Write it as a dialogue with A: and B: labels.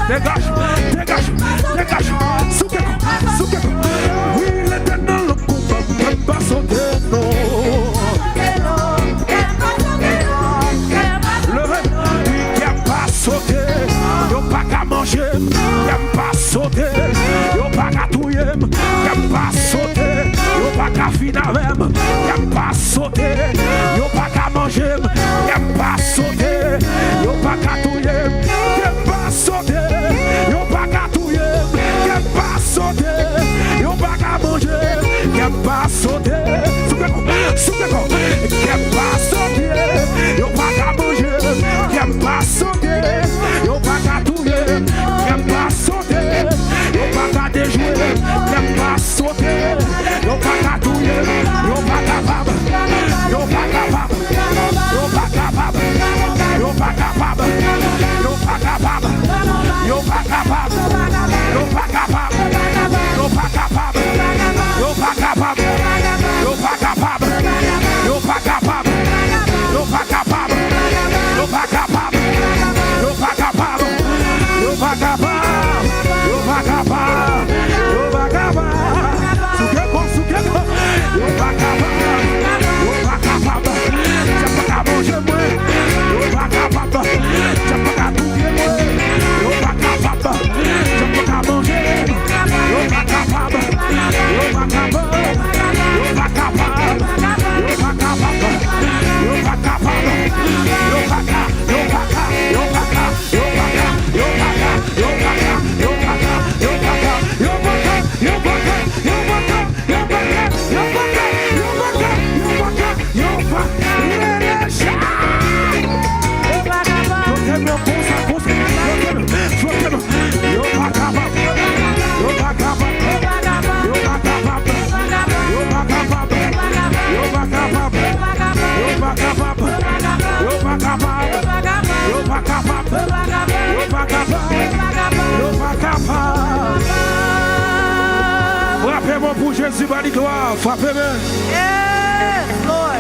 A: dégage, dégage, dégage. Souke, oui, l'éternel le combat, même pas sauter, non. Le qui n'aime pas sauter, yo pas qu'à manger, qui n'aime pas sauter, yo pas qu'à touiller, qui n'aime pas sauter, yo pas qu'à finir même, qui n'aime pas sauter, yo pas qu'à manger, qui n'aime pas sauter, yo pas qu'à touiller, qui n'aime pas sauter, yo pas qu'à touiller, qui n'aime pas sauter, yo pas qu'à manger, qui n'aime pas sauter, soupeko, qui n'aime pas sauter, yo pas qu'à manger, qui n'aime pas sauter, yo pas qu'à touiller, qui n'aime pas sauter, yo pas qu'à déjouer, qui n'aime pas sauter, yo pas qu'à touiller, yo pas capable, yo pas capable, yo pas capable, yo pas capable, yo pas capable, yo pas capable, yo pas capable, yo pas capable, yo pas capable, yo pas capable, yo pas capable, yo pas capable, yo pas capable, yo pas capable, yo pas capable, yo pas capable, yo pas capable, soukeko, yo pas capable, yo pas capable, j'ai pas qu'à manger moi, yo pas capable, j'ai pas qu'à touiller moi, yo pas capable, j'ai pas qu'à manger, yo pas capable, yo pas capable, yo pas capable, yo pas capable, yo pas capable, yo pas capable, yo pas capable, yo pas capable, yo pas capable, yo pas capable, yo pas capable, yo pas capable, yo pas capable, yo pas capable, yo pas capable, yo pas capable, yo pas frappez-moi pour Jésus, gloire, frappez-moi.
B: Yes, Lord.